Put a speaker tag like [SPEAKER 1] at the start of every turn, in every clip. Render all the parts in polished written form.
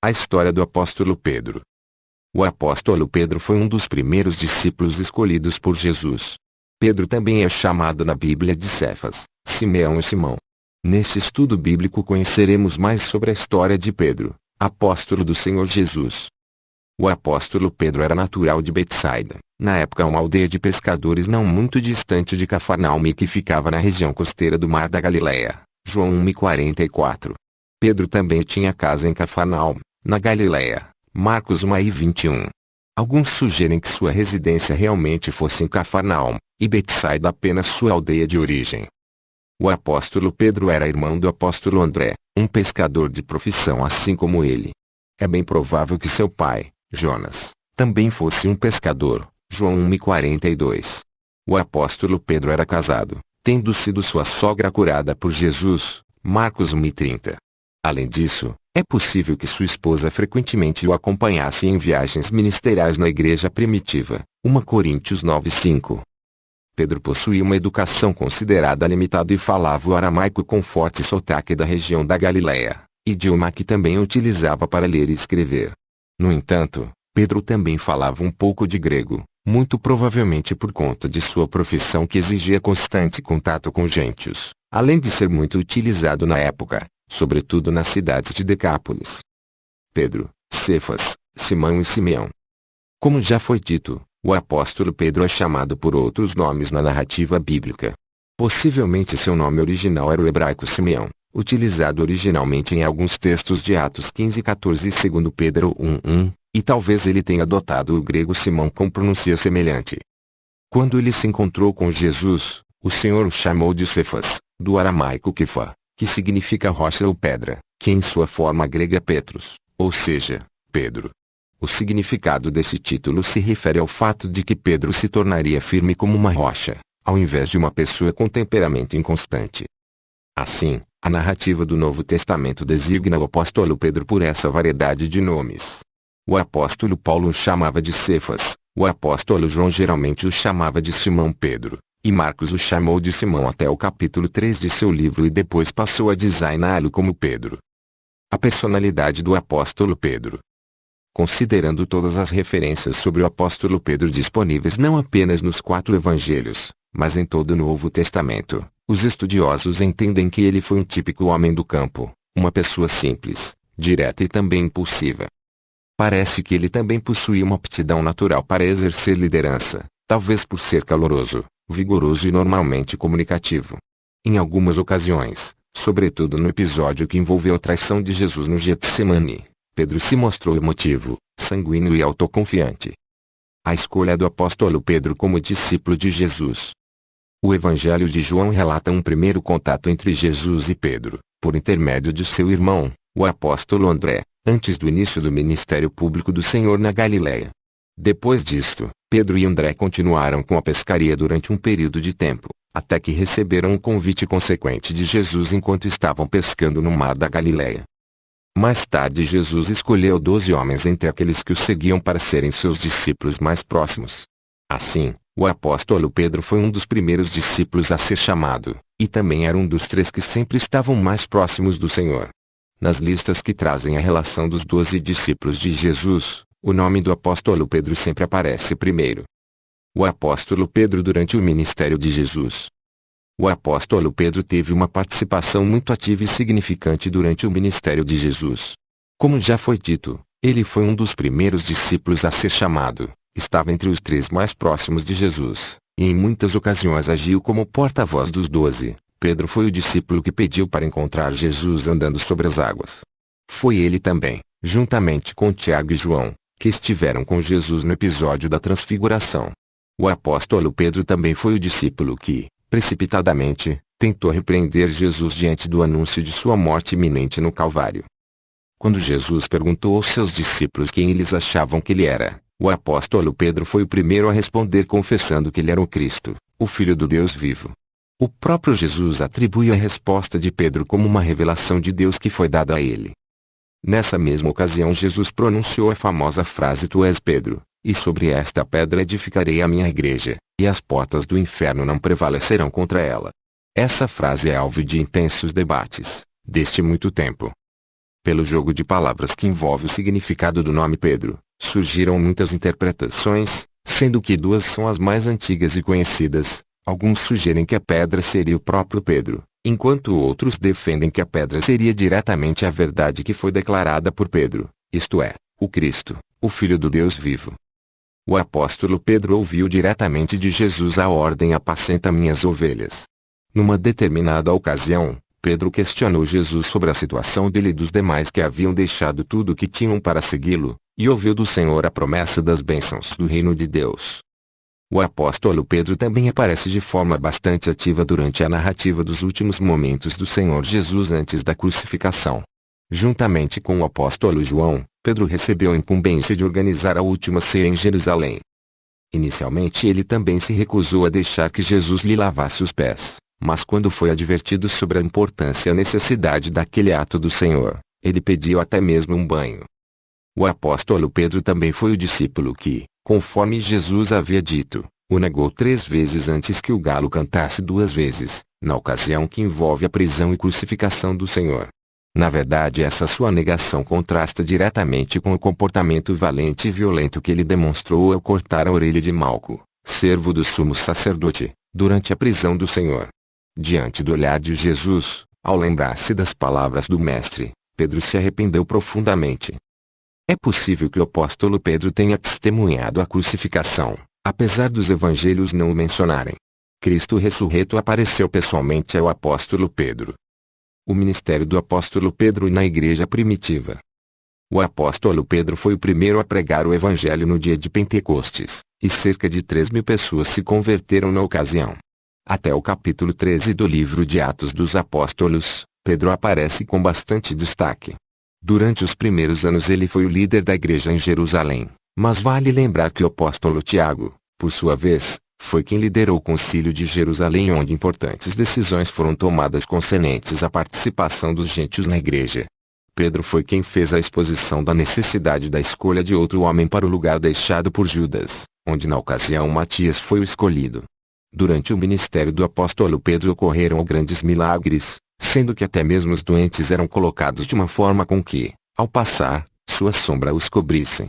[SPEAKER 1] A história do apóstolo Pedro. O apóstolo Pedro foi um dos primeiros discípulos escolhidos por Jesus. Pedro também é chamado na Bíblia de Cefas, Simeão e Simão. Neste estudo bíblico conheceremos mais sobre a história de Pedro, apóstolo do Senhor Jesus. O apóstolo Pedro era natural de Betsaida, na época uma aldeia de pescadores não muito distante de Cafarnaum e que ficava na região costeira do Mar da Galileia. João 1:44. Pedro também tinha casa em Cafarnaum, na Galileia. Marcos 1:21. Alguns sugerem que sua residência realmente fosse em Cafarnaum, e Betsaida apenas sua aldeia de origem. O apóstolo Pedro era irmão do apóstolo André, um pescador de profissão assim como ele. É bem provável que seu pai, Jonas, também fosse um pescador. João 1:42. O apóstolo Pedro era casado, tendo sido sua sogra curada por Jesus. Marcos 1:30. Além disso, é possível que sua esposa frequentemente o acompanhasse em viagens ministeriais na igreja primitiva. 1 Coríntios 9:5. Pedro possuía uma educação considerada limitada e falava o aramaico com forte sotaque da região da Galileia, idioma que também utilizava para ler e escrever. No entanto, Pedro também falava um pouco de grego, muito provavelmente por conta de sua profissão que exigia constante contato com gentios, além de ser muito utilizado na época, sobretudo nas cidades de Decápolis. Pedro, Cefas, Simão e Simeão. Como já foi dito, o apóstolo Pedro é chamado por outros nomes na narrativa bíblica. Possivelmente seu nome original era o hebraico Simeão, utilizado originalmente em alguns textos de Atos 15:14 e 2 Pedro 1:1, e talvez ele tenha adotado o grego Simão com pronúncia semelhante. Quando ele se encontrou com Jesus, o Senhor o chamou de Cefas, do aramaico Kefa, que significa rocha ou pedra, que em sua forma grega é Petros, ou seja, Pedro. O significado desse título se refere ao fato de que Pedro se tornaria firme como uma rocha, ao invés de uma pessoa com temperamento inconstante. Assim, a narrativa do Novo Testamento designa o apóstolo Pedro por essa variedade de nomes. O apóstolo Paulo o chamava de Cefas, o apóstolo João geralmente o chamava de Simão Pedro, e Marcos o chamou de Simão até o capítulo 3 de seu livro e depois passou a designá-lo como Pedro. A personalidade do apóstolo Pedro. Considerando todas as referências sobre o apóstolo Pedro disponíveis não apenas nos 4 evangelhos, mas em todo o Novo Testamento, os estudiosos entendem que ele foi um típico homem do campo, uma pessoa simples, direta e também impulsiva. Parece que ele também possuía uma aptidão natural para exercer liderança, talvez por ser caloroso, vigoroso e normalmente comunicativo. Em algumas ocasiões, sobretudo no episódio que envolveu a traição de Jesus no Getsemane, Pedro se mostrou emotivo, sanguíneo e autoconfiante. A escolha do apóstolo Pedro como discípulo de Jesus. O Evangelho de João relata um primeiro contato entre Jesus e Pedro, por intermédio de seu irmão, o apóstolo André, antes do início do ministério público do Senhor na Galileia. Depois disto, Pedro e André continuaram com a pescaria durante um período de tempo, até que receberam um convite consequente de Jesus enquanto estavam pescando no Mar da Galileia. Mais tarde Jesus escolheu 12 homens entre aqueles que o seguiam para serem seus discípulos mais próximos. Assim, o apóstolo Pedro foi um dos primeiros discípulos a ser chamado, e também era um dos 3 que sempre estavam mais próximos do Senhor. Nas listas que trazem a relação dos 12 discípulos de Jesus, o nome do apóstolo Pedro sempre aparece primeiro. O apóstolo Pedro durante o ministério de Jesus. O apóstolo Pedro teve uma participação muito ativa e significante durante o ministério de Jesus. Como já foi dito, ele foi um dos primeiros discípulos a ser chamado, estava entre os 3 mais próximos de Jesus, e em muitas ocasiões agiu como porta-voz dos 12. Pedro foi o discípulo que pediu para encontrar Jesus andando sobre as águas. Foi ele também, juntamente com Tiago e João, que estiveram com Jesus no episódio da Transfiguração. O apóstolo Pedro também foi o discípulo que, precipitadamente, tentou repreender Jesus diante do anúncio de sua morte iminente no Calvário. Quando Jesus perguntou aos seus discípulos quem eles achavam que ele era, o apóstolo Pedro foi o primeiro a responder confessando que ele era o Cristo, o Filho do Deus vivo. O próprio Jesus atribui a resposta de Pedro como uma revelação de Deus que foi dada a ele. Nessa mesma ocasião Jesus pronunciou a famosa frase Tu és Pedro, e sobre esta pedra edificarei a minha igreja, e as portas do inferno não prevalecerão contra ela. Essa frase é alvo de intensos debates, desde muito tempo. Pelo jogo de palavras que envolve o significado do nome Pedro, surgiram muitas interpretações, sendo que duas são as mais antigas e conhecidas. Alguns sugerem que a pedra seria o próprio Pedro, enquanto outros defendem que a pedra seria diretamente a verdade que foi declarada por Pedro, isto é, o Cristo, o Filho do Deus vivo. O apóstolo Pedro ouviu diretamente de Jesus a ordem: apacenta minhas ovelhas. Numa determinada ocasião, Pedro questionou Jesus sobre a situação dele e dos demais que haviam deixado tudo o que tinham para segui-lo, e ouviu do Senhor a promessa das bênçãos do reino de Deus. O apóstolo Pedro também aparece de forma bastante ativa durante a narrativa dos últimos momentos do Senhor Jesus antes da crucificação. Juntamente com o apóstolo João, Pedro recebeu a incumbência de organizar a última ceia em Jerusalém. Inicialmente ele também se recusou a deixar que Jesus lhe lavasse os pés, mas quando foi advertido sobre a importância e a necessidade daquele ato do Senhor, ele pediu até mesmo um banho. O apóstolo Pedro também foi o discípulo que, conforme Jesus havia dito, o negou 3 vezes antes que o galo cantasse 2 vezes, na ocasião que envolve a prisão e crucificação do Senhor. Na verdade, essa sua negação contrasta diretamente com o comportamento valente e violento que ele demonstrou ao cortar a orelha de Malco, servo do sumo sacerdote, durante a prisão do Senhor. Diante do olhar de Jesus, ao lembrar-se das palavras do Mestre, Pedro se arrependeu profundamente. É possível que o apóstolo Pedro tenha testemunhado a crucificação, apesar dos evangelhos não o mencionarem. Cristo ressurreto apareceu pessoalmente ao apóstolo Pedro. O ministério do apóstolo Pedro na igreja primitiva. O apóstolo Pedro foi o primeiro a pregar o evangelho no dia de Pentecostes, e cerca de 3.000 pessoas se converteram na ocasião. Até o capítulo 13 do livro de Atos dos Apóstolos, Pedro aparece com bastante destaque. Durante os primeiros anos ele foi o líder da igreja em Jerusalém, mas vale lembrar que o apóstolo Tiago, por sua vez, foi quem liderou o concílio de Jerusalém, onde importantes decisões foram tomadas concernentes à participação dos gentios na igreja. Pedro foi quem fez a exposição da necessidade da escolha de outro homem para o lugar deixado por Judas, onde na ocasião Matias foi o escolhido. Durante o ministério do apóstolo Pedro ocorreram grandes milagres, sendo que até mesmo os doentes eram colocados de uma forma com que, ao passar, sua sombra os cobrissem.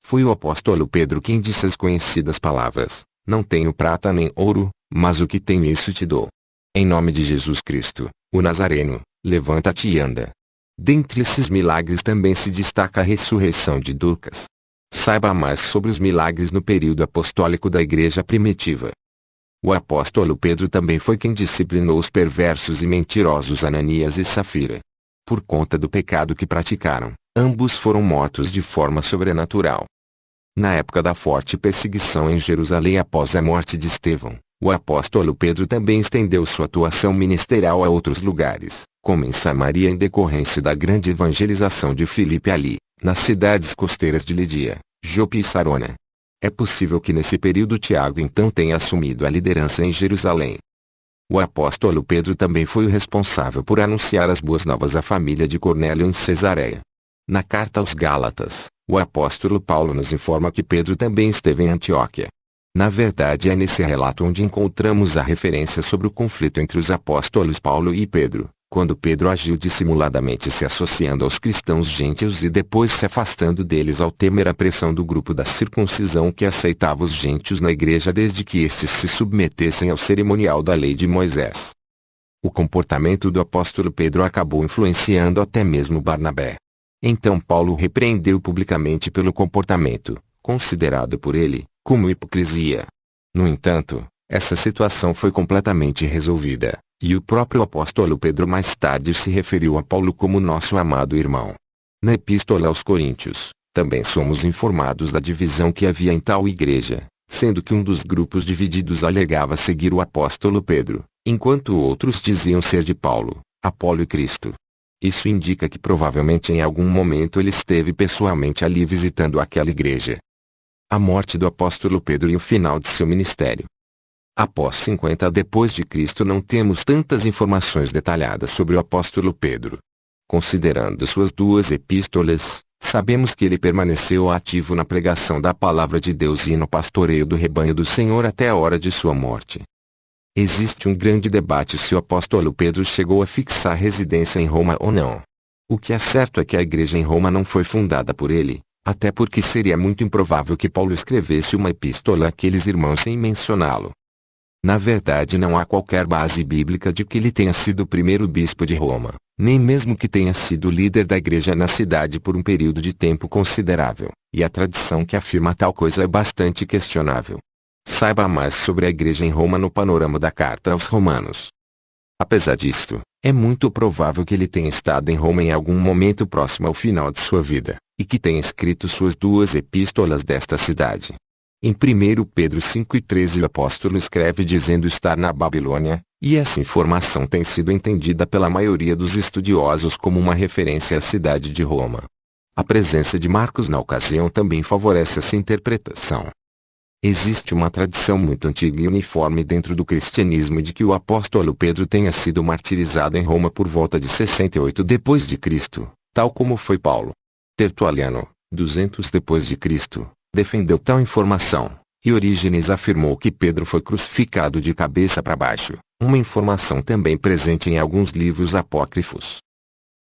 [SPEAKER 1] Foi o apóstolo Pedro quem disse as conhecidas palavras: não tenho prata nem ouro, mas o que tenho isso te dou. Em nome de Jesus Cristo, o Nazareno, levanta-te e anda. Dentre esses milagres também se destaca a ressurreição de Dorcas. Saiba mais sobre os milagres no período apostólico da igreja primitiva. O apóstolo Pedro também foi quem disciplinou os perversos e mentirosos Ananias e Safira. Por conta do pecado que praticaram, ambos foram mortos de forma sobrenatural. Na época da forte perseguição em Jerusalém após a morte de Estevão, o apóstolo Pedro também estendeu sua atuação ministerial a outros lugares, como em Samaria em decorrência da grande evangelização de Filipe ali, nas cidades costeiras de Lídia, Jope e Sarona. É possível que nesse período Tiago então tenha assumido a liderança em Jerusalém. O apóstolo Pedro também foi o responsável por anunciar as boas novas à família de Cornélio em Cesareia. Na carta aos Gálatas, o apóstolo Paulo nos informa que Pedro também esteve em Antioquia. Na verdade é nesse relato onde encontramos a referência sobre o conflito entre os apóstolos Paulo e Pedro, quando Pedro agiu dissimuladamente se associando aos cristãos gentios e depois se afastando deles ao temer a pressão do grupo da circuncisão que aceitava os gentios na igreja desde que estes se submetessem ao cerimonial da lei de Moisés. O comportamento do apóstolo Pedro acabou influenciando até mesmo Barnabé. Então Paulo o repreendeu publicamente pelo comportamento, considerado por ele, como hipocrisia. No entanto, essa situação foi completamente resolvida, e o próprio apóstolo Pedro mais tarde se referiu a Paulo como nosso amado irmão. Na Epístola aos Coríntios, também somos informados da divisão que havia em tal igreja, sendo que um dos grupos divididos alegava seguir o apóstolo Pedro, enquanto outros diziam ser de Paulo, Apolo e Cristo. Isso indica que provavelmente em algum momento ele esteve pessoalmente ali visitando aquela igreja. A morte do apóstolo Pedro e o final de seu ministério. Após 50 depois de Cristo não temos tantas informações detalhadas sobre o apóstolo Pedro. Considerando suas 2 epístolas, sabemos que ele permaneceu ativo na pregação da palavra de Deus e no pastoreio do rebanho do Senhor até a hora de sua morte. Existe um grande debate se o apóstolo Pedro chegou a fixar residência em Roma ou não. O que é certo é que a igreja em Roma não foi fundada por ele, até porque seria muito improvável que Paulo escrevesse uma epístola àqueles irmãos sem mencioná-lo. Na verdade, não há qualquer base bíblica de que ele tenha sido o primeiro bispo de Roma, nem mesmo que tenha sido líder da igreja na cidade por um período de tempo considerável, e a tradição que afirma tal coisa é bastante questionável. Saiba mais sobre a igreja em Roma no panorama da Carta aos Romanos. Apesar disto, é muito provável que ele tenha estado em Roma em algum momento próximo ao final de sua vida, e que tenha escrito suas 2 epístolas desta cidade. Em 1 Pedro 5:13 o apóstolo escreve dizendo estar na Babilônia, e essa informação tem sido entendida pela maioria dos estudiosos como uma referência à cidade de Roma. A presença de Marcos na ocasião também favorece essa interpretação. Existe uma tradição muito antiga e uniforme dentro do cristianismo de que o apóstolo Pedro tenha sido martirizado em Roma por volta de 68 d.C., tal como foi Paulo. Tertuliano, 200 d.C., defendeu tal informação, e Orígenes afirmou que Pedro foi crucificado de cabeça para baixo, uma informação também presente em alguns livros apócrifos.